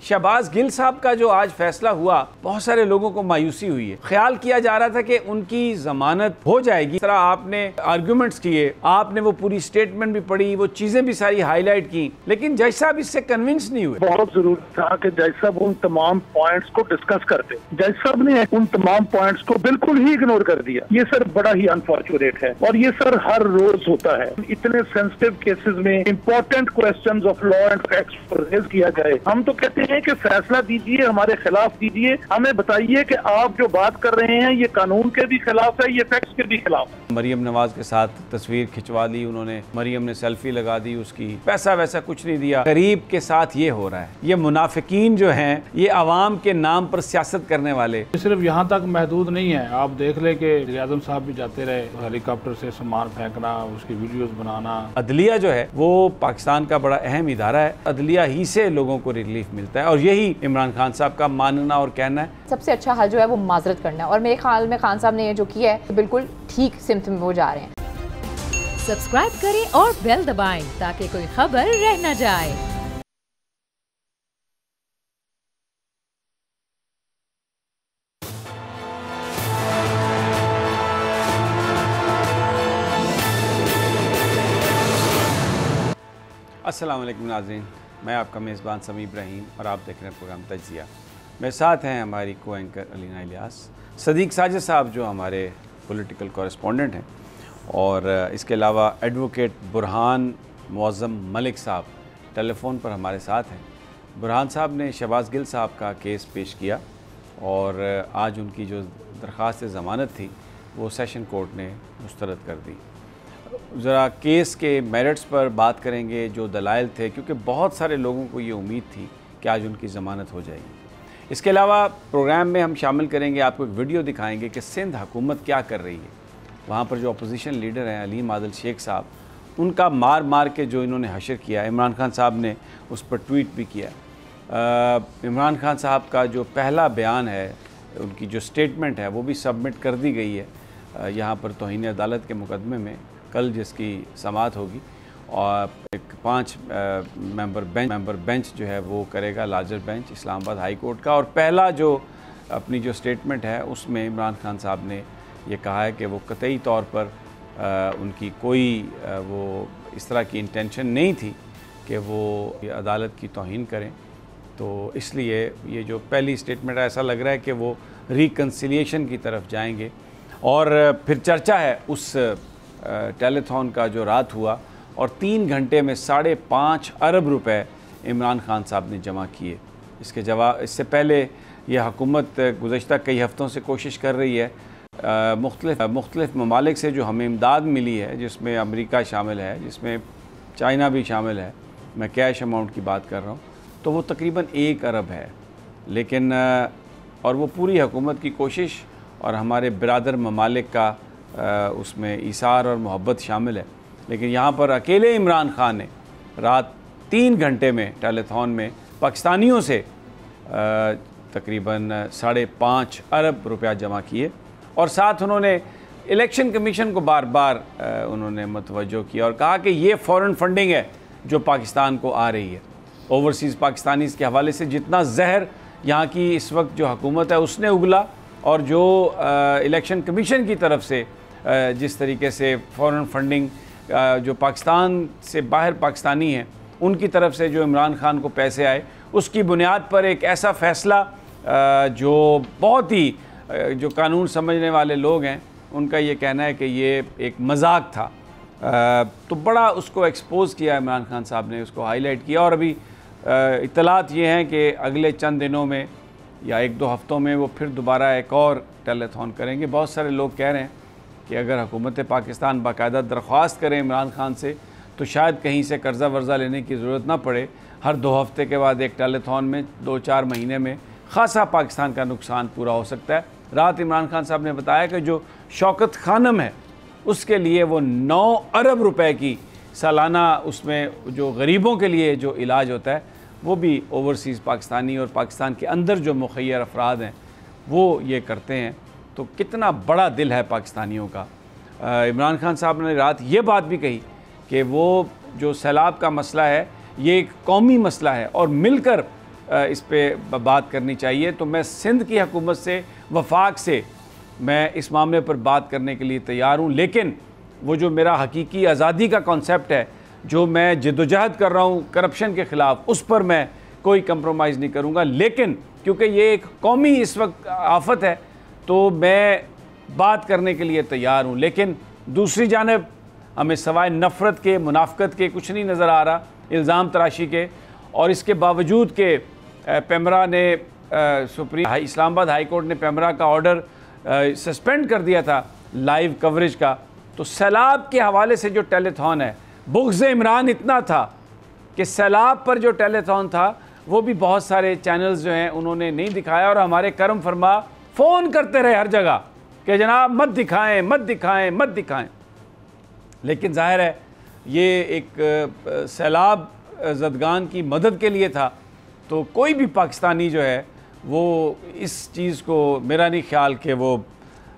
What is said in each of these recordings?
शहबाज गिल साहब का जो आज फैसला हुआ, बहुत सारे लोगों को मायूसी हुई है। ख्याल किया जा रहा था कि उनकी जमानत हो जाएगी। इस तरह आपने आर्गुमेंट्स किए, आपने वो पूरी स्टेटमेंट भी पढ़ी, वो चीजें भी सारी हाईलाइट की, लेकिन जज साहब इससे कन्विंस नहीं हुए। बहुत जरूरी था कि जज साहब उन तमाम पॉइंट्स को डिस्कस करते। जज साहब ने उन तमाम पॉइंट्स को बिल्कुल ही इग्नोर कर दिया। ये सर बड़ा ही अनफॉर्चुनेट है और ये सर हर रोज होता है। इतने सेंसिटिव केसेस में important questions of law and facts raise किया जाए। हम तो कहते हैं कि फैसला दीजिए, हमारे खिलाफ दीजिए, हमें बताइए कि आप जो बात कर रहे हैं ये कानून के भी खिलाफ है, ये फैक्ट्स के भी खिलाफ है। मरियम नवाज के साथ तस्वीर खिंचवा दी उन्होंने, मरियम ने सेल्फी लगा दी उसकी, पैसा वैसा कुछ नहीं दिया। गरीब के साथ ये हो रहा है। ये मुनाफिकीन जो हैं, ये अवाम के नाम पर सियासत करने वाले। सिर्फ यहाँ तक महदूद नहीं है, आप देख ले कि वज़ीर-ए-आज़म साहब भी जाते रहे, हेलीकॉप्टर से सामान फेंकना, उसकी वीडियोस बनाना। अदलिया जो है वो पाकिस्तान का बड़ा अहम इदारा है। अदलिया ही से लोगों को रिलीफ मिलता है और यही इमरान खान साहब का मानना और कहना है। सबसे अच्छा हल जो है वो माजरत करना है और मेरे ख्याल में खान साहब ने ये जो किया है बिल्कुल ठीक सिमत में वो जा रहे हैं। सब्सक्राइब करें और बेल दबाएं ताकि कोई खबर रह न जाए। अस्सलाम वालेकुम नाज़रीन, मैं आपका मेज़बान समी इब्राहिम और आप देख रहे हैं प्रोग्राम तज्ज़िया। मेरे साथ हैं हमारी को एंकर अलीना इलियास, सदीक साजिद साहब जो हमारे पॉलिटिकल कॉरेस्पॉन्डेंट हैं, और इसके अलावा एडवोकेट बुरहान मुअज़्ज़म मलिक साहब टेलीफ़ोन पर हमारे साथ हैं। बुरहान साहब ने शहबाज गिल साहब का केस पेश किया और आज उनकी जो दरख्वास्त ज़मानत थी वो सेशन कोर्ट ने मुस्तरद कर दी। ज़रा केस के मेरिट्स पर बात करेंगे, जो दलाइल थे, क्योंकि बहुत सारे लोगों को ये उम्मीद थी कि आज उनकी ज़मानत हो जाएगी। इसके अलावा प्रोग्राम में हम शामिल करेंगे, आपको एक वीडियो दिखाएंगे कि सिंध हुकूमत क्या कर रही है। वहाँ पर जो अपोजिशन लीडर हैं अलीम आदिल शेख साहब, उनका मार मार के जो इन्होंने हशर किया, इमरान खान साहब ने उस पर ट्वीट भी किया। इमरान खान साहब का जो पहला बयान है, उनकी जो स्टेटमेंट है वो भी सबमिट कर दी गई है यहाँ पर तौहीन अदालत के मुकदमे में, कल जिसकी समाअत होगी। और एक 5 मेंबर बेंच जो है वो करेगा, larger bench Islamabad high court का। और पहला जो अपनी जो स्टेटमेंट है उसमें इमरान खान साहब ने ये कहा है कि वो कतई तौर पर उनकी कोई वो इस तरह की इंटेंशन नहीं थी कि वो अदालत की तौहीन करें। तो इसलिए ये जो पहली स्टेटमेंट है, ऐसा लग रहा है कि वो रिकन्सिलिएशन की तरफ जाएंगे। और फिर चर्चा है उस टेलीथॉन का जो रात हुआ और 3 घंटे में 5.5 अरब रुपए इमरान खान साहब ने जमा किए। इससे पहले यह हुकूमत गुज़श्ता कई हफ़्तों से कोशिश कर रही है, मुख्तलिफ़ ममालिक से जो हमें इमदाद मिली है, जिसमें अमेरिका शामिल है, जिसमें चाइना भी शामिल है, मैं कैश अमाउंट की बात कर रहा हूँ, तो वो तकरीबन 1 अरब है। लेकिन और वो पूरी हुकूमत की कोशिश और हमारे बिरादर ममालिक का उसमें ईसार और मोहब्बत शामिल है। लेकिन यहाँ पर अकेले इमरान खान ने रात 3 घंटे में टेलीथॉन में पाकिस्तानियों से तकरीबन 5.5 अरब रुपया जमा किए। और साथ उन्होंने इलेक्शन कमीशन को बार बार उन्होंने मुतवज्जो किया और कहा कि ये फ़ॉरेन फंडिंग है जो पाकिस्तान को आ रही है। ओवरसीज़ पाकिस्तानीज़ के हवाले से जितना जहर यहाँ की इस वक्त जो हुकूमत है उसने उगला, और जो इलेक्शन कमीशन की तरफ से जिस तरीके से फ़ॉरेन फंडिंग जो पाकिस्तान से बाहर पाकिस्तानी हैं उनकी तरफ से जो इमरान खान को पैसे आए, उसकी बुनियाद पर एक ऐसा फ़ैसला जो बहुत ही जो कानून समझने वाले लोग हैं उनका ये कहना है कि ये एक मजाक था। तो बड़ा उसको एक्सपोज़ किया इमरान खान साहब ने, उसको हाईलाइट किया। और अभी इत्तलात ये हैं कि अगले चंद दिनों में या 1-2 हफ़्तों में वो फिर दोबारा एक और टेलीथॉन करेंगे। बहुत सारे लोग कह रहे हैं कि अगर हुकूमत पाकिस्तान बाकायदा दरख्वास्त करें इमरान खान से तो शायद कहीं से कर्ज़ा वर्ज़ा लेने की ज़रूरत ना पड़े। हर 2 हफ़्ते के बाद एक टेलीथॉन में 2-4 महीने में ख़ासा पाकिस्तान का नुकसान पूरा हो सकता है। रात इमरान खान साहब ने बताया कि जो शौकत खानम है उसके लिए वो 9 अरब रुपए की सालाना उसमें जो गरीबों के लिए जो इलाज होता है वो भी ओवरसीज़ पाकिस्तानी और पाकिस्तान के अंदर जो मुखय्यर अफराद हैं वो ये करते हैं। तो कितना बड़ा दिल है पाकिस्तानियों का। इमरान खान साहब ने रात ये बात भी कही कि वो जो सैलाब का मसला है ये एक कौमी मसला है और मिलकर इस पे बात करनी चाहिए। तो मैं सिंध की हुकूमत से, वफाक से मैं इस मामले पर बात करने के लिए तैयार हूँ, लेकिन वो जो मेरा हकीकी आज़ादी का कॉन्सेप्ट है, जो मैं जद्दोजहद कर रहा हूँ करप्शन के ख़िलाफ़, उस पर मैं कोई कंप्रोमाइज़ नहीं करूँगा। लेकिन क्योंकि ये एक कौमी इस वक्त आफत है तो मैं बात करने के लिए तैयार हूँ। लेकिन दूसरी जानिब हमें सवाए नफ़रत के, मुनाफ़कत के कुछ नहीं नज़र आ रहा, इल्ज़ाम तराशी के। और इसके बावजूद कि पेमरा ने इस्लामाबाद हाई कोर्ट ने पेमरा का ऑर्डर सस्पेंड कर दिया था लाइव कवरेज का, तो सैलाब के हवाले से जो टेलीथॉन है, बुग़्ज़ इमरान इतना था कि सैलाब पर जो टेलीथॉन था वो भी बहुत सारे चैनल्स जो हैं उन्होंने नहीं दिखाया, और हमारे करम फरमा फ़ोन करते रहे हर जगह कि जनाब मत दिखाएं, मत दिखाएं, मत दिखाएं। लेकिन ज़ाहिर है ये एक सैलाब ज़दगान की मदद के लिए था, तो कोई भी पाकिस्तानी जो है वो इस चीज़ को, मेरा नहीं ख्याल कि वो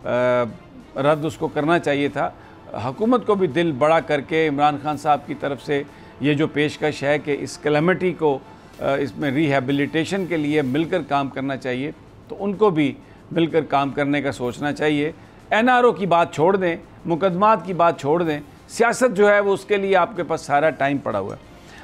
रद्द उसको करना चाहिए था। हुकूमत को भी दिल बड़ा करके इमरान खान साहब की तरफ से ये जो पेशकश है कि इस कैलेमिटी को इसमें रिहेबिलिटेशन के लिए मिलकर काम करना चाहिए, तो उनको भी मिलकर काम करने का सोचना चाहिए। NRO की बात छोड़ दें, मुकदमात की बात छोड़ दें, सियासत जो है वो उसके लिए आपके पास सारा टाइम पड़ा हुआ है।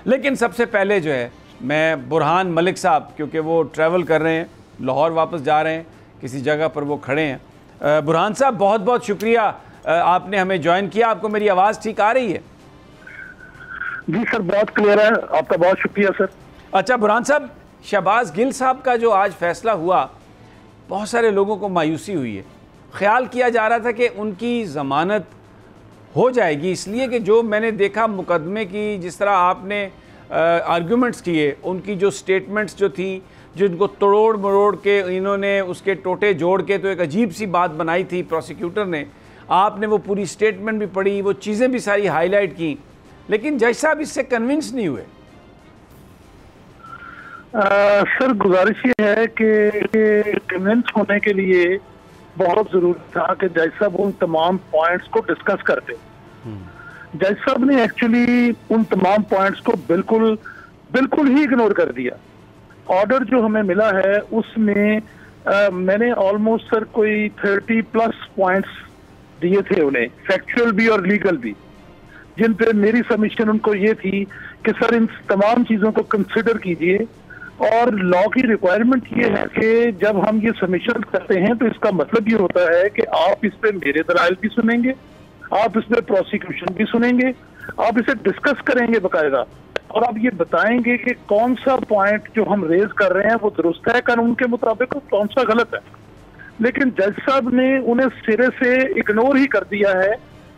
लेकिन सबसे पहले जो है मैं बुरहान मलिक साहब, क्योंकि वो ट्रैवल कर रहे हैं, लाहौर वापस जा रहे हैं, किसी जगह पर वो खड़े हैं। बुरहान साहब बहुत बहुत शुक्रिया, आपने हमें ज्वाइन किया। आपको मेरी आवाज़ ठीक आ रही है? जी सर, बहुत क्लियर है, आपका बहुत शुक्रिया सर। अच्छा बुरहान साहब, शहबाज गिल साहब का जो आज फैसला हुआ, बहुत सारे लोगों को मायूसी हुई है। ख्याल किया जा रहा था कि उनकी ज़मानत हो जाएगी, इसलिए कि जो मैंने देखा मुकदमे की, जिस तरह आपने आर्गूमेंट्स किए, उनकी जो स्टेटमेंट्स जो थी, जिनको तोड़ मरोड़ के इन्होंने उसके टोटे जोड़ के तो एक अजीब सी बात बनाई थी प्रोसिक्यूटर ने। आपने वो पूरी स्टेटमेंट भी पढ़ी, वो चीज़ें भी सारी हाईलाइट की, लेकिन जज साहब इससे कन्विंस नहीं हुए। सर गुजारिश ये है कि कन्विंस होने के लिए बहुत जरूरी था कि जज साहब उन तमाम पॉइंट्स को डिस्कस करते। जज साहब ने एक्चुअली उन तमाम पॉइंट्स को बिल्कुल ही इग्नोर कर दिया। ऑर्डर जो हमें मिला है उसमें मैंने ऑलमोस्ट सर कोई 30+ पॉइंट्स दिए थे उन्हें, फैक्चुअल भी और लीगल भी, जिन पे मेरी सबमिशन उनको ये थी कि सर इन तमाम चीजों को कंसिडर कीजिए। और लॉ की रिक्वायरमेंट ये है कि जब हम ये सबमिशन करते हैं तो इसका मतलब ये होता है कि आप इस पे मेरे दलाइल भी सुनेंगे, आप इस पे प्रोसिक्यूशन भी सुनेंगे, आप इसे डिस्कस करेंगे बाकायदा, और आप ये बताएंगे कि कौन सा पॉइंट जो हम रेज कर रहे हैं वो दुरुस्त है कानून के मुताबिक और कौन सा गलत है। लेकिन जज साहब ने उन्हें सिरे से इग्नोर ही कर दिया है।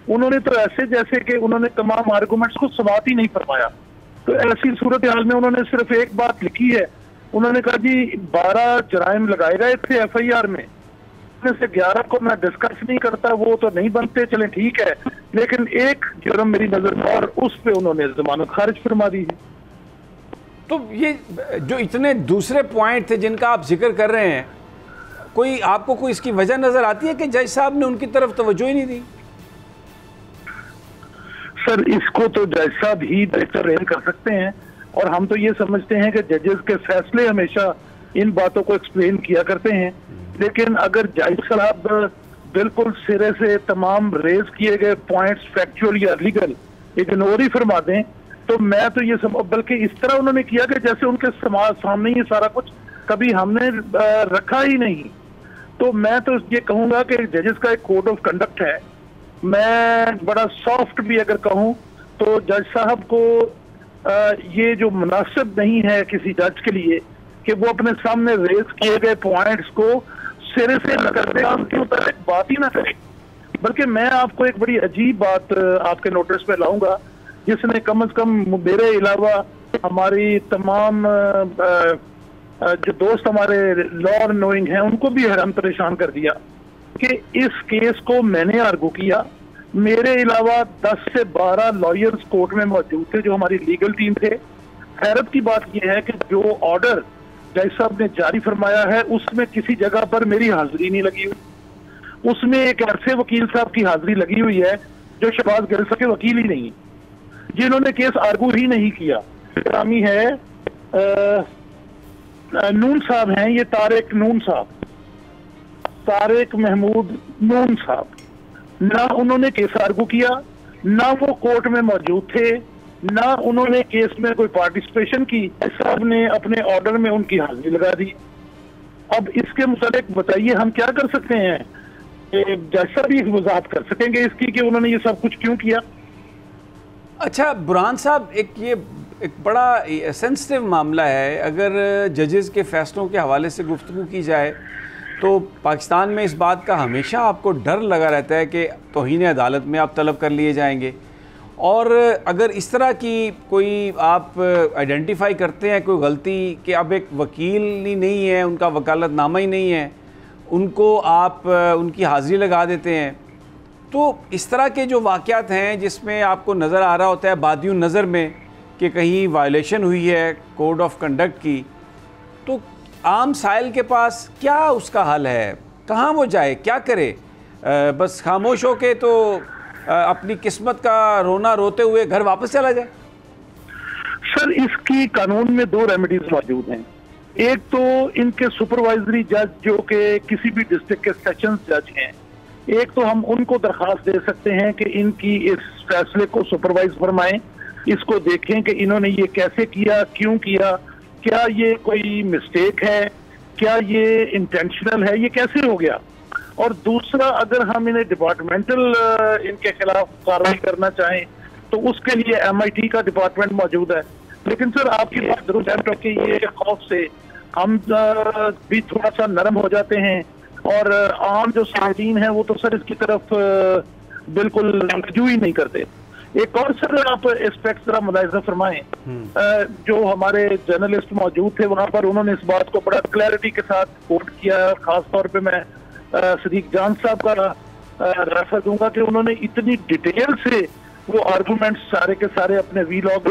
उन्होंने तो ऐसे जैसे कि उन्होंने तमाम आर्गूमेंट्स को समाप्त ही नहीं फरमाया। तो ऐसी सूरत हाल में उन्होंने सिर्फ एक बात लिखी है, उन्होंने कहा जी 12 जराइम लगाए गए थे FIR में, उसमें से 11 को मैं डिस्कस नहीं करता, वो तो नहीं बनते, चले ठीक है, लेकिन एक जुर्म मेरी नजर में और उस पे उन्होंने जमानत खारिज फरमा दी है। तो ये जो इतने दूसरे पॉइंट थे जिनका आप जिक्र कर रहे हैं, कोई आपको कोई इसकी वजह नजर आती है कि जज साहब ने उनकी तरफ तवज्जो ही नहीं दी? सर इसको तो जज साहब ही बेहतर रेल कर सकते हैं, और हम तो ये समझते हैं कि जजेस के फैसले हमेशा इन बातों को एक्सप्लेन किया करते हैं। लेकिन अगर जज साहब बिल्कुल सिरे से तमाम रेज किए गए पॉइंट्स फैक्चुअल या लीगल इग्नोर ही फरमा दें, तो मैं तो ये बल्कि इस तरह उन्होंने किया कि जैसे उनके सामने ये सारा कुछ कभी हमने रखा ही नहीं। तो मैं तो ये कहूंगा कि जजेस का एक कोड ऑफ कंडक्ट है। मैं बड़ा सॉफ्ट भी अगर कहूं तो जज साहब को ये जो मुनासिब नहीं है किसी जज के लिए कि वो अपने सामने रेज किए गए पॉइंट्स को सिरे से न कर दे, उनके मुताबिक बात ही ना करे। बल्कि मैं आपको एक बड़ी अजीब बात आपके नोटिस पे लाऊंगा, जिसने कम से कम मेरे अलावा हमारी तमाम जो दोस्त हमारे लॉ नोइंग हैं उनको भी हैरान परेशान कर दिया कि इस केस को मैंने आर्गू किया, मेरे अलावा 10 से 12 लॉयर्स कोर्ट में मौजूद थे जो हमारी लीगल टीम थे। हैरत की बात यह है कि जो ऑर्डर जज साहब ने जारी फरमाया है उसमें किसी जगह पर मेरी हाजिरी नहीं लगी हुई। उसमें एक ऐसे वकील साहब की हाजिरी लगी हुई है जो शहबाज गिल के वकील ही नहीं, जिन्होंने केस आर्गू ही नहीं किया। हरामी है नून साहब हैं, ये तारिक नून साहब, तारिक महमूद नून साहब, ना उन्होंने केस आर्गू किया, ना वो कोर्ट में मौजूद थे, ना उन्होंने केस में कोई पार्टिसिपेशन की। साहब ने अपने ऑर्डर में उनकी हाजिरी लगा दी। अब इसके मुताबिक बताइए हम क्या कर सकते हैं? जज साहब भी वजाहत कर सकेंगे इसकी कि उन्होंने ये सब कुछ क्यों किया। अच्छा बुरहान साहब, एक बड़ा सेंसिटिव मामला है। अगर जजेस के फैसलों के हवाले से गुफ्तगू की जाए तो पाकिस्तान में इस बात का हमेशा आपको डर लगा रहता है कि तौहीन अदालत में आप तलब कर लिए जाएंगे, और अगर इस तरह की कोई आप आइडेंटिफाई करते हैं कोई गलती कि अब एक वकील ही नहीं है, उनका वकालतनामा ही नहीं है, उनको आप उनकी हाज़िरी लगा देते हैं, तो इस तरह के जो वाक़यात हैं जिसमें आपको नज़र आ रहा होता है बादियों नज़र में कि कहीं वायलेशन हुई है कोड ऑफ कंडक्ट की, तो आम साइल के पास क्या उसका हल है? कहाँ वो जाए, क्या करे? बस खामोश हो के तो अपनी किस्मत का रोना रोते हुए घर वापस चला जाए? सर इसकी कानून में दो रेमेडीज मौजूद हैं। एक तो इनके सुपरवाइजरी जज जो कि किसी भी डिस्ट्रिक्ट के सेशंस जज हैं, एक तो हम उनको दरख्वास्त दे सकते हैं कि इनकी इस फैसले को सुपरवाइज फरमाएं, इसको देखें कि इन्होंने ये कैसे किया, क्यों किया, क्या ये कोई मिस्टेक है, क्या ये इंटेंशनल है, ये कैसे हो गया। और दूसरा, अगर हम इन्हें डिपार्टमेंटल इनके खिलाफ कार्रवाई करना चाहें तो उसके लिए MIT का डिपार्टमेंट मौजूद है। लेकिन सर आपकी बात दुरुस्त है कि ये खौफ से हम भी थोड़ा सा नरम हो जाते हैं, और आम जो साहिदीन है वो तो सर इसकी तरफ बिल्कुल रजू ही नहीं करते। एक और सर आप एस्पेक्ट जरा मुलाहिजा फरमाएं, जो हमारे जर्नलिस्ट मौजूद थे वहां पर उन्होंने इस बात को बड़ा क्लैरिटी के साथ कोट किया। खास तौर पे मैं सदीक जान साहब का रेफर दूंगा कि उन्होंने इतनी डिटेल से वो आर्गूमेंट्स सारे के सारे अपने वीलॉग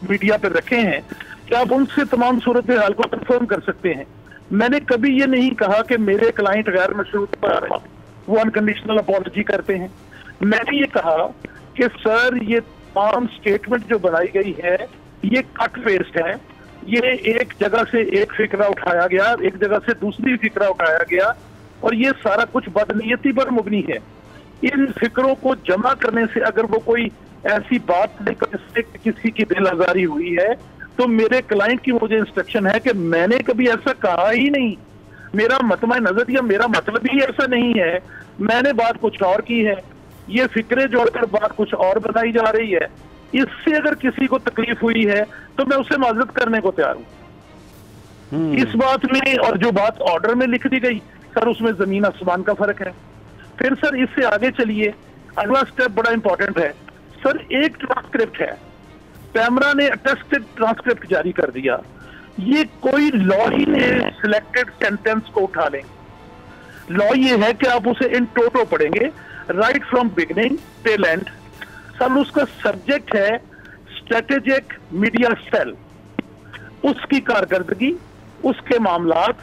मीडिया पे रखे हैं कि आप उनसे तमाम सूरत हाल को कंफर्म कर सकते हैं। मैंने कभी ये नहीं कहा कि मेरे क्लाइंट गैर मशरूत पर वो अनकंडीशनल अपॉलजी करते हैं। मैंने ये कहा कि सर ये तमाम स्टेटमेंट जो बनाई गई है ये कट पेस्ट है, ये एक जगह से एक फिक्रा उठाया गया, एक जगह से दूसरी फिक्रा उठाया गया, और ये सारा कुछ बदनीयती पर मुबनी है। इन फिक्रों को जमा करने से अगर वो कोई ऐसी बात लेकर जिससे किसी की दिल आजारी हुई है तो मेरे क्लाइंट की मुझे इंस्ट्रक्शन है कि मैंने कभी ऐसा कहा ही नहीं, मेरा मतमा नजर या मेरा मतलब ही ऐसा नहीं है, मैंने बात कुछ और की है, ये फिक्रे जोड़कर बात कुछ और बनाई जा रही है। इससे अगर किसी को तकलीफ हुई है तो मैं उससे माजरत करने को तैयार हूँ। इस बात में, और जो बात ऑर्डर में लिख दी गई सर उसमें जमीन आसमान का फर्क है। फिर सर इससे आगे चलिए, अगला स्टेप बड़ा इंपॉर्टेंट है सर। एक ट्रांसक्रिप्ट है, पैमरा ने अटेस्टेड ट्रांसक्रिप्ट जारी कर दिया, ये कोई लॉ ही ने सिलेक्टेड सेंटेंस को उठा लें। लॉ ये है कि आप उसे इन टोटो पढ़ेंगे right from beginning till and. Sir उसका सब्जेक्ट है स्ट्रेटेजिक मीडिया सेल, उसकी कारकर्दगी, उसके मामलात,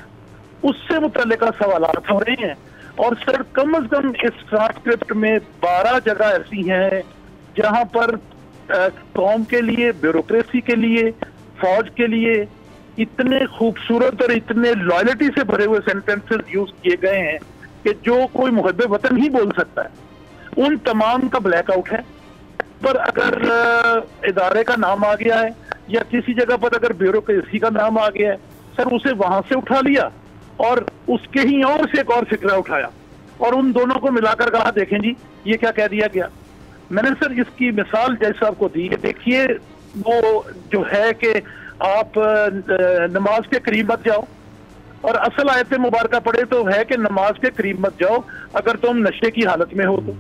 उससे मुतल्लिका सवालात हो रहे हैं। और सर कम अज कम इस ट्रांसक्रिप्ट में 12 जगह ऐसी हैं जहां पर कौम के लिए, ब्यूरोक्रेसी के लिए, फौज के लिए इतने खूबसूरत और इतने लॉयल्टी से भरे हुए सेंटेंसेस यूज किए गए हैं कि जो कोई मुहब्बे वतन ही बोल सकता है। उन तमाम का ब्लैकआउट है। पर अगर इदारे का नाम आ गया है या किसी जगह पर अगर ब्यूरोक्रेसी का नाम आ गया है सर, उसे वहां से उठा लिया और उसके ही और से एक और फिक्रा उठाया और उन दोनों को मिलाकर कहा देखें जी ये क्या कह दिया गया। मैंने सर इसकी मिसाल जज साहब को दी है। देखिए वो जो है कि आप नमाज के करीब मत जाओ, और असल आयत मुबारका पढ़े तो है कि नमाज के करीब मत जाओ अगर तुम नशे की हालत में हो तो।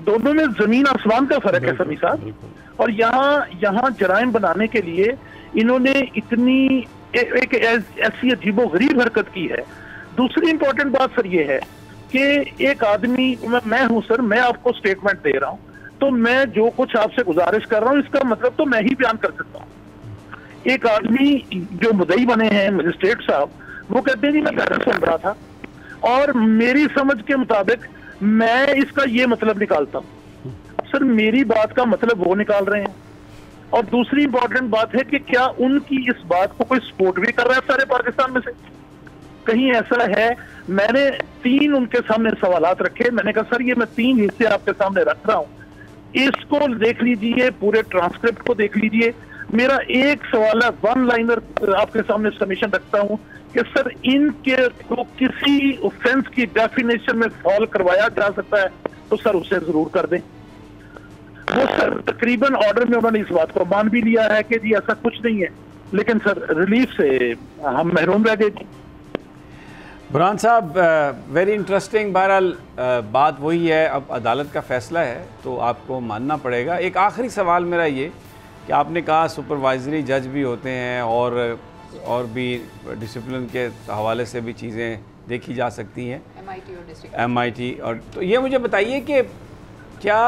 दोनों में जमीन आसमान का फर्क है समी साहब। और यहाँ जराइम बनाने के लिए इन्होंने इतनी एक ऐसी अजीबो गरीब हरकत की है। दूसरी इंपॉर्टेंट बात सर ये है कि एक आदमी, मैं हूं सर, मैं आपको स्टेटमेंट दे रहा हूं तो मैं जो कुछ आपसे गुजारिश कर रहा हूं इसका मतलब तो मैं ही बयान कर सकता हूं। एक आदमी जो मुद्दई बने हैं मजिस्ट्रेट साहब, वो कहते हैं जी मैं बहस सुन रहा था और मेरी समझ के मुताबिक मैं इसका ये मतलब निकालता हूं। सर मेरी बात का मतलब वो निकाल रहे हैं और दूसरी इंपॉर्टेंट बात है कि क्या उनकी इस बात को कोई सपोर्ट भी कर रहा है सारे पाकिस्तान में से? कहीं ऐसा है? मैंने 3 उनके सामने सवालात रखे, मैंने कहा सर ये मैं 3 हिस्से आपके सामने रख रहा हूं, इसको देख लीजिए, पूरे ट्रांसक्रिप्ट को देख लीजिए। मेरा एक सवाल है, 1 लाइनर आपके सामने सबमिशन रखता हूं कि सर इनके को किसी ऑफेंस की डेफिनेशन में फॉल करवाया जा सकता है तो सर उसे जरूर कर दें। वो सर तकरीबन ऑर्डर में उन्होंने इस बात को मान भी लिया है कि जी ऐसा कुछ नहीं है, लेकिन सर रिलीफ से हम महरूम रह गए। बुरहान साहब, वेरी इंटरेस्टिंग। बहरहाल बात वही है, अब अदालत का फ़ैसला है तो आपको मानना पड़ेगा। एक आखिरी सवाल मेरा ये कि आपने कहा सुपरवाइजरी जज भी होते हैं और भी डिसिप्लिन के हवाले से भी चीज़ें देखी जा सकती हैं, MIT और तो ये मुझे बताइए कि क्या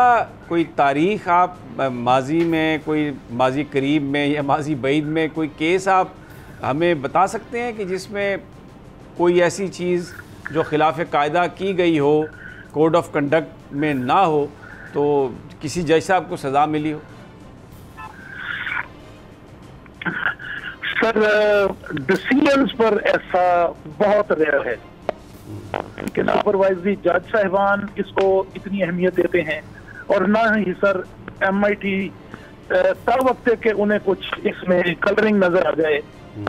कोई तारीख़ आप माजी में, कोई माजी करीब में या माजी बईद में कोई केस आप हमें बता सकते हैं कि जिसमें कोई ऐसी चीज़ जो खिलाफ कायदा की गई हो, कोड ऑफ कंडक्ट में ना हो, तो किसी जज साहब को सज़ा मिली हो? सर डिसीजंस पर ऐसा बहुत रेयर है कि सुपरवाइजरी जज साहिबान इसको इतनी अहमियत देते हैं, और ना ही सर MIT तब वक्त के उन्हें कुछ इसमें कलरिंग नजर आ जाए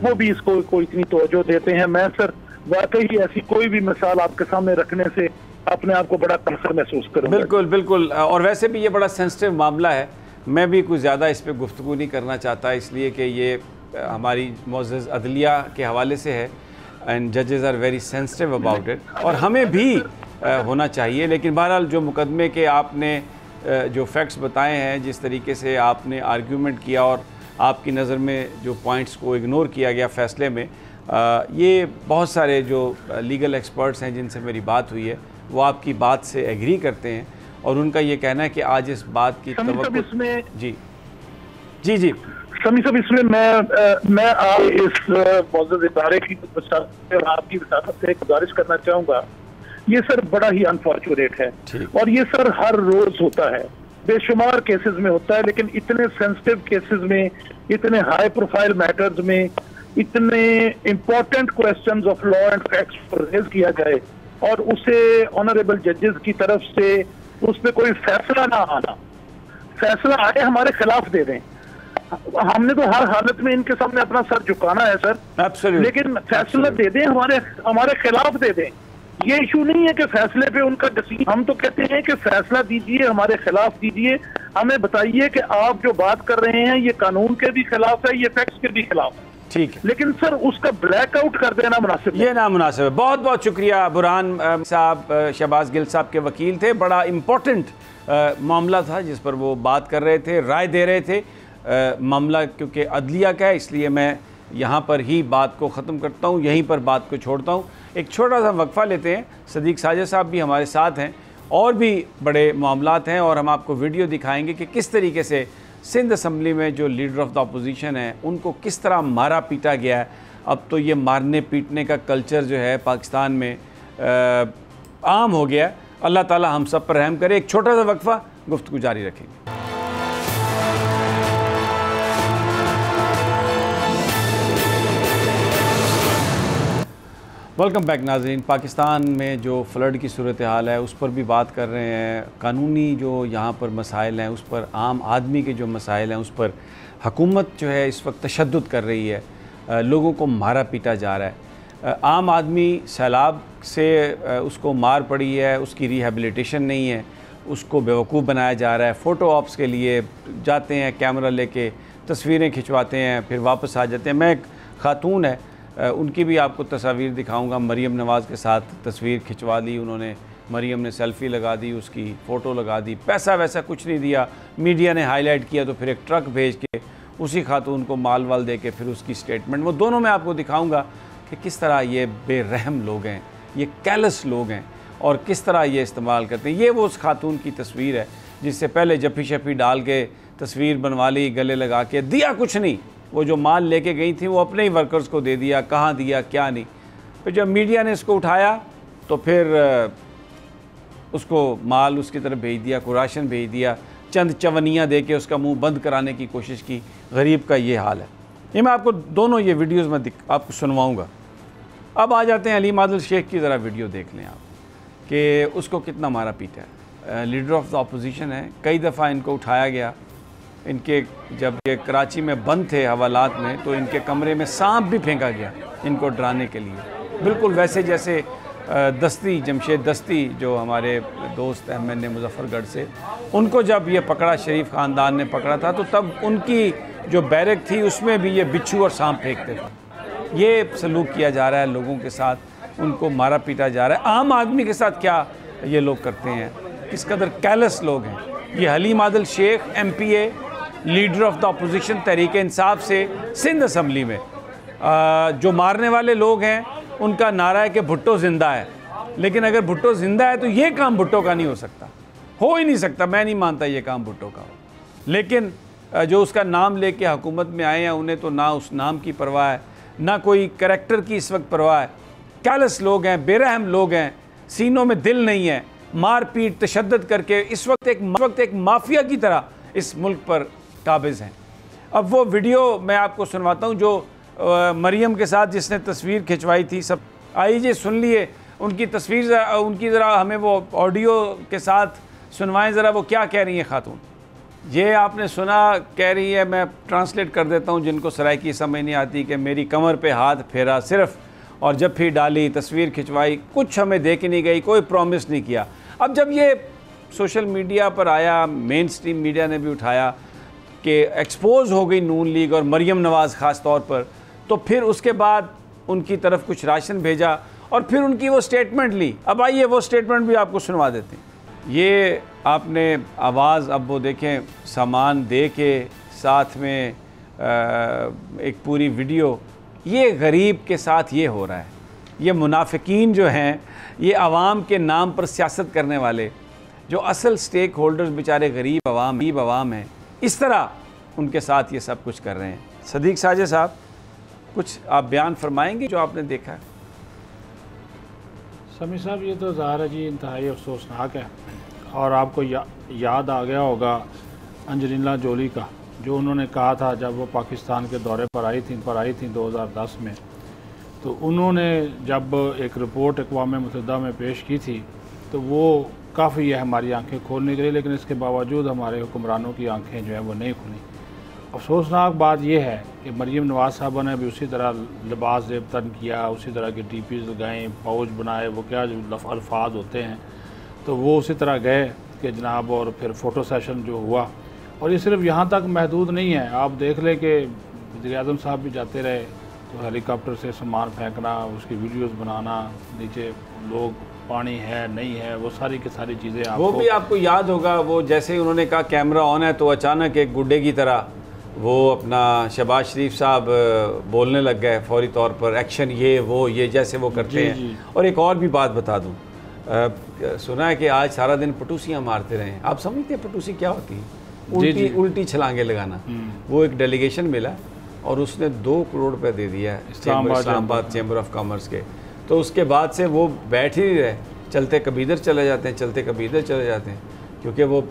वो भी इसको कोई इतनी तवज्जो देते हैं। मैं सर वाकई ऐसी कोई भी मिसाल आपके सामने रखने से अपने आप को बड़ा कंसर्न महसूस करूंगा। बिल्कुल बिल्कुल, और वैसे भी ये बड़ा सेंसिटिव मामला है, मैं भी कुछ ज़्यादा इस पर गुफ्तगू नहीं करना चाहता, इसलिए कि ये हमारी मौजूद अदलिया के हवाले से है एंड जजेस are very sensitive about it, और हमें भी होना चाहिए। लेकिन बहरहाल जो मुकदमे के आपने जो फैक्ट्स बताए हैं, जिस तरीके से आपने आर्ग्यूमेंट किया और आपकी नज़र में जो पॉइंट्स को इग्नोर किया गया फ़ैसले में, ये बहुत सारे जो लीगल एक्सपर्ट्स हैं जिनसे मेरी बात हुई है वो आपकी बात से एग्री करते हैं, और उनका ये कहना है कि आज इस बात की तवक्को इसमें जी जी जी समी सब इसमें मैं आप इस मौजूद इदारे की और आपकी वसात से गुजारिश करना चाहूँगा। ये सर बड़ा ही अनफॉर्चुनेट है, और ये सर हर रोज होता है, बेशुमार केसेस में होता है, लेकिन इतने सेंसिटिव केसेस में, इतने हाई प्रोफाइल मैटर्स में, इतने important questions of law and facts पर रेज किया जाए और उसे ऑनरेबल जजेस की तरफ से उस पर कोई फैसला ना आना, फैसला आए हमारे खिलाफ दे दें। हमने तो हर हालत में इनके सामने अपना सर झुकाना है सर, Absolutely. लेकिन फैसला दे दें, हमारे खिलाफ दे दें। ये इशू नहीं है कि फैसले पे उनका डिसीजन, हम तो कहते हैं कि फैसला दीजिए, हमारे खिलाफ दीजिए, हमें बताइए कि आप जो बात कर रहे हैं ये कानून के भी खिलाफ है, ये फैक्ट्स के भी खिलाफ है, ठीक है, लेकिन सर उसका ब्लैकआउट कर देना मुनासिब ये नामुनासिब है। बहुत बहुत शुक्रिया बुरहान साहब, शहबाज गिल साहब के वकील थे। बड़ा इम्पोर्टेंट मामला था जिस पर वो बात कर रहे थे, राय दे रहे थे। मामला क्योंकि अदलिया का है, इसलिए मैं यहाँ पर ही बात को ख़त्म करता हूँ, यहीं पर बात को छोड़ता हूँ। एक छोटा सा वक्फ़ा लेते हैं। सदीक साजिद साहब भी हमारे साथ हैं, और भी बड़े मामलात हैं, और हम आपको वीडियो दिखाएंगे कि किस तरीके से सिंध असम्बली में जो लीडर ऑफ द अपोजिशन है उनको किस तरह मारा पीटा गया है। अब तो ये मारने पीटने का कल्चर जो है पाकिस्तान में आम हो गया। अल्लाह ताला हम सब पर रहम करे। एक छोटा सा वक्फ़ा, गुफ्तगू जारी रखेंगे। वेलकम बैक नाज़रीन। पाकिस्तान में जो फ्लड की सूरत हाल है उस पर भी बात कर रहे हैं। कानूनी जो यहाँ पर मसाइल हैं उस पर, आम आदमी के जो मसाइल हैं उस पर हुकूमत जो है इस वक्त तशद्दुद कर रही है, लोगों को मारा पीटा जा रहा है। आम आदमी सैलाब से उसको मार पड़ी है, उसकी रिहेबिलिटेशन नहीं है, उसको बेवकूफ़ बनाया जा रहा है। फ़ोटो ऑप्स के लिए जाते हैं, कैमरा लेके तस्वीरें खिंचवाते हैं, फिर वापस आ जाते हैं। मैं एक ख़ातून है, उनकी भी आपको तस्वीर दिखाऊंगा। मरीम नवाज़ के साथ तस्वीर खिंचवा ली उन्होंने, मरीम ने सेल्फ़ी लगा दी, उसकी फ़ोटो लगा दी, पैसा वैसा कुछ नहीं दिया, मीडिया ने हाईलाइट किया तो फिर एक ट्रक भेज के उसी खातून को माल वाल दे के फिर उसकी स्टेटमेंट, वो दोनों मैं आपको दिखाऊंगा कि किस तरह ये बेरहम लोग हैं, ये कैलस लोग हैं, और किस तरह ये इस्तेमाल करते हैं। ये वो उस खातून की तस्वीर है जिससे पहले जफ़ी शफ़ी डाल के तस्वीर बनवा ली, गले लगा के, दिया कुछ नहीं। वो जो माल लेके गई थी वो अपने ही वर्कर्स को दे दिया, कहाँ दिया क्या नहीं। फिर जब मीडिया ने इसको उठाया तो फिर उसको माल उसकी तरफ भेज दिया, कोई राशन भेज दिया, चंद चवनियाँ दे के उसका मुंह बंद कराने की कोशिश की। गरीब का ये हाल है। ये मैं आपको दोनों ये वीडियोज़ में आपको सुनवाऊँगा। अब आ जाते हैं अली मादल शेख की, ज़रा वीडियो देख लें आप कि उसको कितना मारा पीटा है। लीडर ऑफ द अपोजिशन है, कई दफ़ा इनको उठाया गया। इनके जब ये कराची में बंद थे हवालात में, तो इनके कमरे में सांप भी फेंका गया इनको डराने के लिए, बिल्कुल वैसे जैसे दस्ती, जमशेद दस्ती जो हमारे दोस्त MNA मुजफ्फरगढ़ से, उनको जब ये पकड़ा, शरीफ ख़ानदान ने पकड़ा था, तो तब उनकी जो बैरक थी उसमें भी ये बिच्छू और सांप फेंकते थे। ये सलूक किया जा रहा है लोगों के साथ, उनको मारा पीटा जा रहा है। आम आदमी के साथ क्या ये लोग करते हैं, किस कदर कैलस लोग हैं। ये Ali Madal Shaikh MPA, leader of the opposition Tehreek Insaf से सिंध असम्बली में, जो मारने वाले लोग हैं उनका नारा है कि भुट्टो ज़िंदा है। लेकिन अगर भुट्टो ज़िंदा है तो ये काम भुट्टो का नहीं हो सकता, हो ही नहीं सकता। मैं नहीं मानता ये काम भुट्टो का हो। लेकिन जो उसका नाम लेके हुकूमत में आए हैं, उन्हें तो ना उस नाम की परवाह है, ना कोई करैक्टर की इस वक्त परवाह है। कैलस लोग हैं, बेरहम लोग हैं, सीनों में दिल नहीं है, मार पीट तशद्दुद करके इस वक्त एक माफिया की तरह इस मुल्क पर काबिज़ हैं। अब वो वीडियो मैं आपको सुनवाता हूँ जो मरियम के साथ जिसने तस्वीर खिंचवाई थी। सब आइए सुन लिए उनकी तस्वीर, उनकी ज़रा हमें वो ऑडियो के साथ सुनवाएं ज़रा, वो क्या कह रही हैं खातून। ये आपने सुना, कह रही है, मैं ट्रांसलेट कर देता हूँ जिनको सराइकी समझ नहीं आती, कि मेरी कमर पे हाथ फेरा सिर्फ, और जब भी डाली तस्वीर खिंचवाई, कुछ हमें दे के नहीं गई, कोई प्रॉमिस नहीं किया। अब जब ये सोशल मीडिया पर आया, मेन स्ट्रीम मीडिया ने भी उठाया कि एक्सपोज हो गई नून लीग और मरियम नवाज़ ख़ास तौर पर, तो फिर उसके बाद उनकी तरफ कुछ राशन भेजा और फिर उनकी वो स्टेटमेंट ली। अब आइए वो स्टेटमेंट भी आपको सुनवा देते हैं। ये आपने आवाज़, अब वो देखें, सामान दे के साथ में एक पूरी वीडियो, ये गरीब के साथ ये हो रहा है। ये मुनाफिकीन जो हैं, ये आवाम के नाम पर सियासत करने वाले, जो असल स्टेक होल्डर्स बेचारे गरीब आवाम हैं, इस तरह उनके साथ ये सब कुछ कर रहे हैं। सदीक साजिद साहब, कुछ आप बयान फरमाएंगे जो आपने देखा है? समी साहब, ये तो ज़ाहिर है जी इंतहाई अफसोसनाक है। और आपको याद आ गया होगा अंजलिना जोली का, जो उन्होंने कहा था जब वो पाकिस्तान के दौरे पर आई थी 2010 में, तो उन्होंने जब एक रिपोर्ट अक़वाम मुत्तहिदा में पेश की थी, तो वो काफ़ी है हमारी आंखें खोलने के लिए, लेकिन इसके बावजूद हमारे हुक्मरानों की आंखें जो है वो नहीं खुली। अफसोसनाक बात यह है कि मरियम नवाज़ साहबा ने भी उसी तरह लिबास ज़ेबतन किया, उसी तरह के DPs लगाएँ, पाउच बनाए, वो क्या जो अल्फाज होते हैं, तो वो उसी तरह गए कि जनाब, और फिर फ़ोटो सेशन जो हुआ। और ये सिर्फ यहाँ तक महदूद नहीं है, आप देख लें कि वज़ीर-ए-आज़म साहब भी जाते रहे, तो हेलीकॉप्टर से सामान फेंकना, उसकी वीडियोस बनाना, नीचे लोग, पानी है नहीं है, वो सारी की सारी चीज़ें आपको, वो भी आपको याद होगा, वो जैसे ही उन्होंने कहा कैमरा ऑन है, तो अचानक एक गुड्डे की तरह वो अपना शहबाज शरीफ साहब बोलने लग गए फौरी तौर पर, एक्शन ये जैसे वो करते हैं। और एक और भी बात बता दूँ, सुना है कि आज सारा दिन पटूसियाँ मारते रहे। आप समझते हैं पटूसी क्या होती है? उल्टी छलांगे लगाना। वो एक डेलीगेशन मिला और उसने 2 करोड़ रुपये दे दिया है इस्लामाबाद चैम्बर ऑफ कॉमर्स के। तो उसके बाद से वो बैठ ही नहीं रहे, चलते कभी इधर चले जाते हैं, चलते कभी इधर चले जाते हैं, क्योंकि वो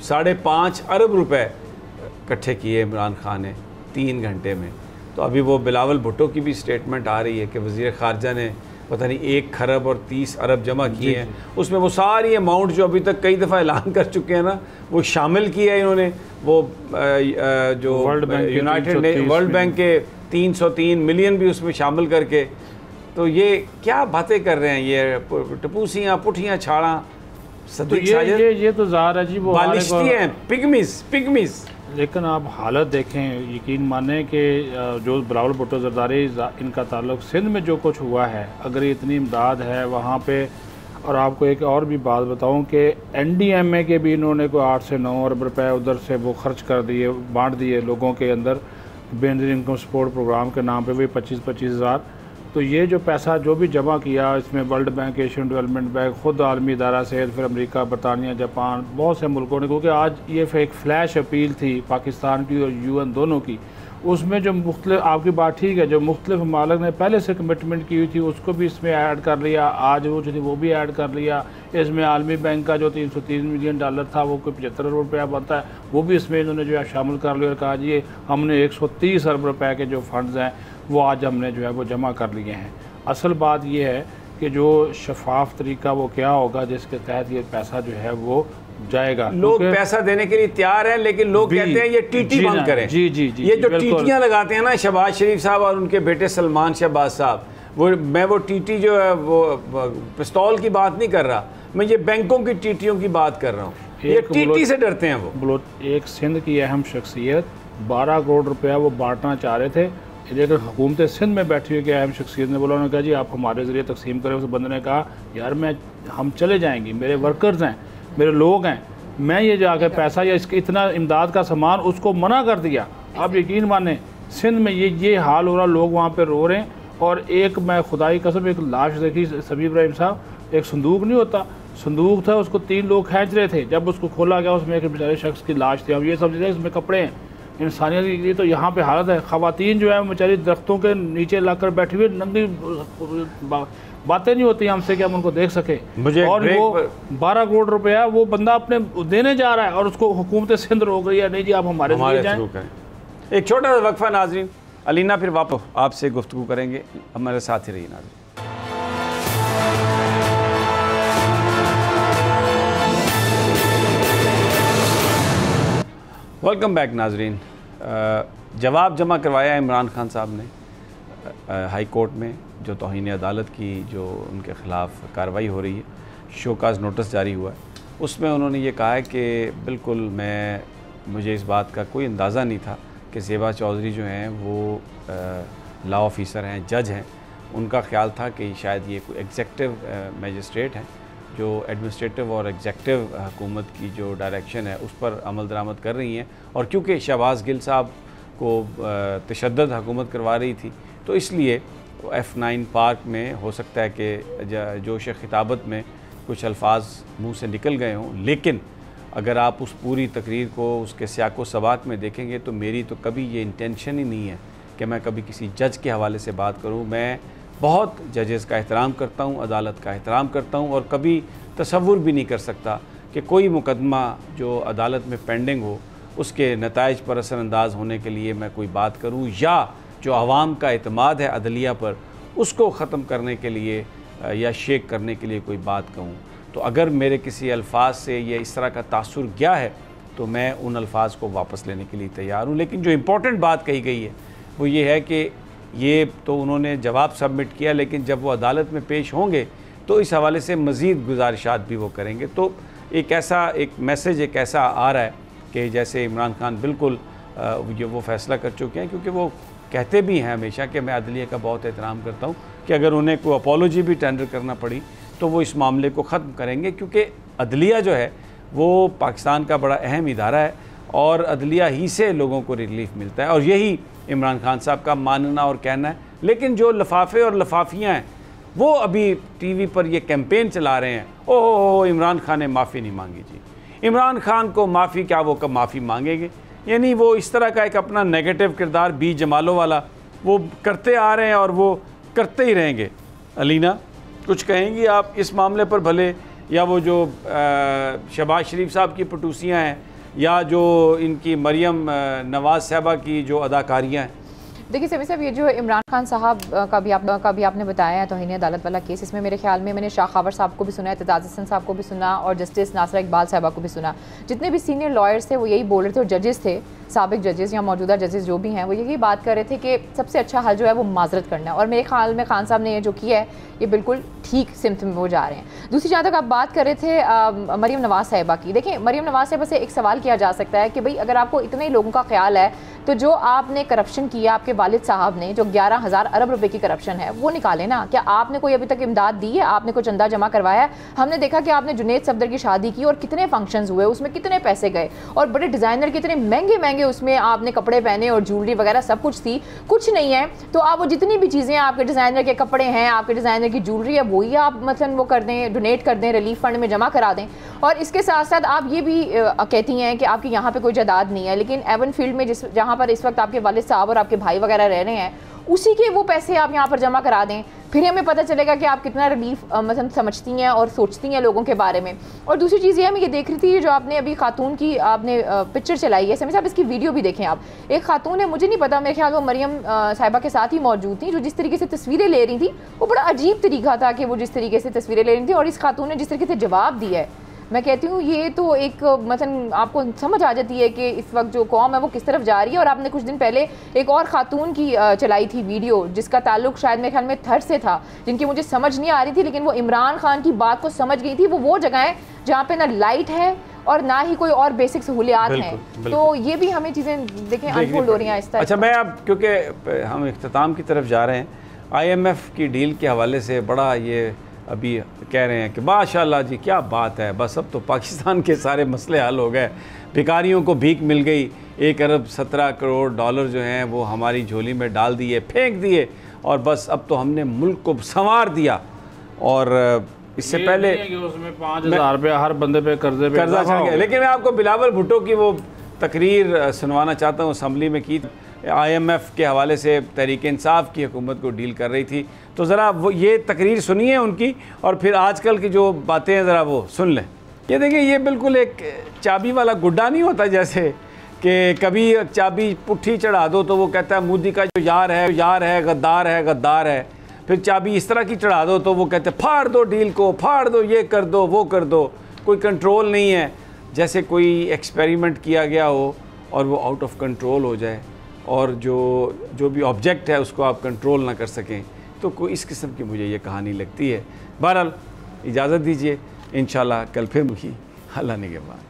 5.5 अरब रुपए इकट्ठे किए इमरान खान ने 3 घंटे में। तो अभी वो बिलावल भुट्टो की भी स्टेटमेंट आ रही है कि वज़ीर ख़ारजा ने पता नहीं 1 खरब और 30 अरब जमा किए हैं। उसमें वो सारी अमाउंट जो अभी तक कई दफ़ा ऐलान कर चुके हैं ना, वो शामिल किया है इन्होंने। वो जो वर्ल्ड बैंक के 303 मिलियन भी उसमें शामिल करके। तो ये क्या बातें कर रहे हैं, ये टपूसियाँ, पुठियाँ, छाड़ा। तो ये तो ज़ाहिर है जी, वो बालिश्ती हैं, पिगमिस। लेकिन आप हालत देखें, यकीन माने कि जो बिलावल भुट्टो ज़रदारी, इनका ताल्लुक सिंध में जो कुछ हुआ है, अगर ये इतनी इमदाद है वहाँ पे। और आपको एक और भी बात बताऊं कि NDMA के भी इन्होंने कोई 8 से 9 अरब रुपए उधर से वो खर्च कर दिए, बांट दिए लोगों के अंदर, बेनजीर इनकम सपोर्ट प्रोग्राम के नाम पे भी 25-25 हज़ार। तो ये जो पैसा जो भी जमा किया, इसमें world bank, Asian development bank, ख़ुद आलमी इदारा से, फिर अमेरिका, बरतानिया, जापान, बहुत से मुल्कों ने, क्योंकि आज ये एक फ़्लैश अपील थी पाकिस्तान की और UN दोनों की, उसमें जो मुख्तलिफ, आपकी बात ठीक है, जो मुख्तलिफ ममालिक ने पहले से कमिटमेंट की हुई थी उसको भी इसमें ऐड कर लिया, आज वो जो थी वो भी ऐड कर लिया। इसमें आलमी बैंक का जो $330 मिलियन था वो कोई 75 अरब रुपया बनता है, वो भी इसमें इन्होंने जो है शामिल कर लिया और कहा जी हमने 130 अरब रुपये के जो फंड्स हैं वो आज हमने जो है वो जमा कर लिए हैं। असल बात ये है कि जो शफाफ तरीका वो क्या होगा जिसके तहत ये पैसा जो है वो जाएगा। लोग पैसा देने के लिए तैयार हैं, लेकिन लोग कहते हैं ये टीटी बंद करें। जी जी जी, ये जो टीटियां लगाते हैं ना शहबाज शरीफ साहब और उनके बेटे सलमान शहबाज साहब, मैं वो टीटी जो है वो पिस्तौल की बात नहीं कर रहा, मैं ये बैंकों की टीटियों की बात कर रहा हूँ। ये टीटी से डरते हैं वो। एक सिंध की अहम शख्सियत 12 करोड़ रुपया वो बांटना चाह रहे थे, लेकिन हुकूमत सिंध में बैठी हुई कि अहम शख्सियत ने बोला, उन्होंने कहा जी आप हमारे ज़रिए तकसीम करें। उस बंदे ने कहा यार हम चले जाएंगे, मेरे वर्कर्स हैं, मेरे लोग हैं, मैं ये जाकर पैसा या इसके इतना इमदाद का सामान उसको मना कर दिया। आप यकीन माने सिंध में ये हाल हो रहा, लोग वहाँ पे रो रहे हैं। और एक मैं खुदाई कसम एक लाश देखी समी इब्राहिम साहब, एक संदूक नहीं होता, संदूक था, उसको 3 लोग खींच रहे थे, जब उसको खोला गया उसमें एक बेचारे शख्स की लाश थी। अब ये समझ रहे इसमें कपड़े हैं, इंसानियत की ये तो यहाँ पे हालत है। ख़वातीन जो है बेचारी दरख्तों के नीचे लाकर बैठी हुई, नंगी बातें नहीं होती हमसे कि हम उनको देख सके। और वो 12 करोड़ रुपया वो बंदा अपने देने जा रहा है और उसको हुकूमत सिंध रोक रही है, नहीं जी आप हमारे जाएं। एक छोटा सा वक्फा नाजरीन, अलीना फिर वापस आपसे गुफ्तगू करेंगे, हमारे साथ ही रहिए नाजरीन। वेलकम बैक नाजरीन। जवाब जमा करवाया इमरान खान साहब ने हाई कोर्ट में, जो तौहीन अदालत की जो उनके ख़िलाफ़ कार्रवाई हो रही है, शोकाज़ नोटिस जारी हुआ है। उसमें उन्होंने ये कहा है कि बिल्कुल मुझे इस बात का कोई अंदाज़ा नहीं था कि ज़ेबा चौधरी जो हैं वो लॉ ऑफिसर हैं, जज हैं। उनका ख्याल था कि शायद ये कोई एग्जेक्टिव मैजिस्ट्रेट हैं जो एडमिनिस्ट्रेटिव और एग्जेक्टिव हुकूमत की जो डायरेक्शन है उस पर अमल दरामद कर रही हैं। और क्योंकि शहबाज गिल साहब को तशद्दुद हुकूमत करवा रही थी, तो इसलिए F9 पार्क में हो सकता है कि जोश खिताबत में कुछ अल्फाज मुँह से निकल गए हों। लेकिन अगर आप उस पूरी तकरीर को उसके सियाक़ो सबाक़ में देखेंगे तो मेरी तो कभी ये इंटेंशन ही नहीं है कि मैं कभी किसी जज के हवाले से बात करूँ। मैं बहुत जजेस का एहतराम करता हूँ, अदालत का एहतराम करता हूँ, और कभी तसव्वुर भी नहीं कर सकता कि कोई मुकदमा जो अदालत में पेंडिंग हो उसके नताइज पर असरअंदाज होने के लिए मैं कोई बात करूँ, या जो आवाम का एतमाद है अदलिया पर उसको ख़त्म करने के लिए या शेक करने के लिए कोई बात कहूँ। तो अगर मेरे किसी अल्फाज से ये इस तरह का तासुर गया है तो मैं उन अल्फाज को वापस लेने के लिए तैयार हूँ। लेकिन जो इम्पोर्टेंट बात कही गई है वो ये है कि ये तो उन्होंने जवाब सबमिट किया, लेकिन जब वो अदालत में पेश होंगे तो इस हवाले से मज़ीद गुजारिशात भी वो करेंगे। तो एक मैसेज ऐसा आ रहा है कि जैसे इमरान खान बिल्कुल वो फ़ैसला कर चुके हैं, क्योंकि वो कहते भी हैं हमेशा कि मैं अदलिया का बहुत एहतराम करता हूँ, कि अगर उन्हें कोई अपॉलोजी भी टेंडर करना पड़ी तो वो इस मामले को ख़त्म करेंगे, क्योंकि अदलिया जो है वो पाकिस्तान का बड़ा अहम इदारा है और अदलिया ही से लोगों को रिलीफ मिलता है। और यही इमरान खान साहब का मानना और कहना है। लेकिन जो लफाफे और लफाफियाँ हैं वो अभी टीवी पर ये कैंपेन चला रहे हैं, ओहो इमरान खान ने माफ़ी नहीं मांगी जी। इमरान खान को माफ़ी क्या, वो कब माफ़ी मांगेंगे? यानी वो इस तरह का एक अपना नेगेटिव किरदार बी जमालो वाला वो करते आ रहे हैं और वो करते ही रहेंगे। अलीना कुछ कहेंगी आप इस मामले पर भले, या वो जो शहबाज शरीफ साहब की पटूसियाँ हैं या जो इनकी मरियम नवाज़ साहबा की जो अदाकारियाँ हैं? देखिए सभी साहब, ये जो इमरान खान साहब का भी आपने बताया है तौहीन अदालत वाला केस, इसमें मेरे ख्याल में मैंने शाह खावर साहब को भी सुना, एतजाज़ हसन साहब को भी सुना और जस्टिस नासरा इकबाल साहबा को भी सुना। जितने भी सीनियर लॉयर्स थे वो यही बोल रहे थे, और जजेस थे, साबिक जजेस या मौजूदा जजेस जो भी हैं, वो यही बात कर रहे थे कि सबसे अच्छा हल जो है वो माजरत करना है। और मेरे ख्याल में खान साहब ने ये जो किया है ये बिल्कुल ठीक सिमत में वो जा रहे हैं। दूसरी जहाँ तक आप बात कर रहे थे मरियम नवाज़ साहिबा की, देखिए मरियम नवाज़ साहिबा से एक सवाल किया जा सकता है कि भाई अगर आपको इतने ही लोगों का ख्याल है तो जो आपने करप्शन किया आपके वालिद साहब ने, जो 11,000 अरब रुपए की करप्शन है, वो निकाले ना। क्या आपने कोई अभी तक इमदाद दी है? आपने कोई चंदा जमा करवाया है? हमने देखा कि आपने जुनेद सफदर की शादी की और कितने फंक्शंस हुए, उसमें कितने पैसे गए, और बड़े डिज़ाइनर कितने महंगे महंगे उसमें आपने कपड़े पहने और ज्वेलरी वगैरह सब कुछ थी। कुछ नहीं है तो आप वो जितनी भी चीज़ें आपके डिज़ाइनर के कपड़े हैं, आपके डिज़ाइनर की ज्वेलरी है, वही आप मतलब वो कर दें, डोनेट कर दें, रिलीफ फंड में जमा करा दें। और इसके साथ साथ आप ये भी कहती हैं कि आपके यहाँ पे कोई जायदाद नहीं है, लेकिन एवन फील्ड में जहाँ पर इस वक्त आपके वालिद साहब और आपके भाई वगैरह रह रहे हैं, उसी के वो पैसे आप यहाँ पर जमा करा दें, फिर हमें पता चलेगा कि आप कितना रिलीफ मतलब समझती हैं और सोचती हैं लोगों के बारे में। और दूसरी चीज़ ये मैं ये देख रही थी, जो आपने अभी खातून की आपने पिक्चर चलाई है, समझ आप इसकी वीडियो भी देखें आप। एक खातून है, मुझे नहीं पता, मेरे ख्याल वो मरियम साहिबा के साथ ही मौजूद थी, जो जिस तरीके से तस्वीरें ले रही थी वो बड़ा अजीब तरीका था कि वो जिस तरीके से तस्वीरें ले रही थी, और इस खातून ने जिस तरीके से जवाब दिया है, मैं कहती हूँ ये तो एक मतलब आपको समझ आ जाती है कि इस वक्त जो कौम है वो किस तरफ जा रही है। और आपने कुछ दिन पहले एक और ख़ातून की चलाई थी वीडियो, जिसका ताल्लुक शायद मेरे ख्याल में थर से था, जिनकी मुझे समझ नहीं आ रही थी, लेकिन वो इमरान खान की बात को समझ गई थी। वो जगह है जहाँ पे ना लाइट है और ना ही कोई और बेसिक सहूलियात हैं। तो ये भी हमें चीज़ें देखें अनफोल्ड हो रही हैं इस तरह। अच्छा, मैं अब क्योंकि हम इख्तिताम की तरफ जा रहे हैं, IMF की डील के हवाले से बड़ा ये अभी कह रहे हैं कि माशाल्लाह जी क्या बात है, बस अब तो पाकिस्तान के सारे मसले हल हो गए, भिखारियों को भीख मिल गई, 1 अरब 17 करोड़ डॉलर जो हैं वो हमारी झोली में डाल दिए, फेंक दिए, और बस अब तो हमने मुल्क को संवार दिया। और इससे पहले कि उसमें 5,000 रुपया हर बंदे पे कर्जा चढ़ गया। लेकिन मैं आपको बिलावल भुट्टो की वो तकरीर सुनवाना चाहता हूँ, असम्बली में की, IMF के हवाले से तहरीक इंसाफ की हुकूमत को डील कर रही थी। तो ज़रा वो ये तकरीर सुनिए उनकी, और फिर आजकल की जो बातें हैं ज़रा वो सुन लें। ये देखिए, ये बिल्कुल एक चाबी वाला गुड्डा नहीं होता, जैसे कि कभी चाबी पुट्ठी चढ़ा दो तो वो कहता है मोदी का जो यार है, गद्दार है, गद्दार है। फिर चाबी इस तरह की चढ़ा दो तो वो कहते हैं फाड़ दो डील को, फाड़ दो, ये कर दो, वो कर दो, कोई कंट्रोल नहीं है। जैसे कोई एक्सपेरिमेंट किया गया हो और वो आउट ऑफ कंट्रोल हो जाए, और जो भी ऑब्जेक्ट है उसको आप कंट्रोल ना कर सकें। तो कोई इस किस्म की मुझे ये कहानी लगती है। बहरहाल इजाज़त दीजिए, इंशाल्लाह कल फिर मुझे हल आने के बाद।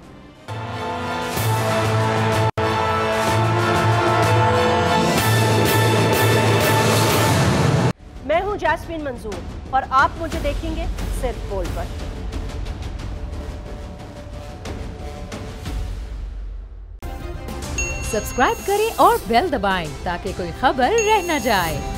मैं हूं जैस्मीन मंजूर और आप मुझे देखेंगे सिर्फ गोल्ड पर। सब्सक्राइब करें और बेल दबाएं ताकि कोई खबर रह न जाए।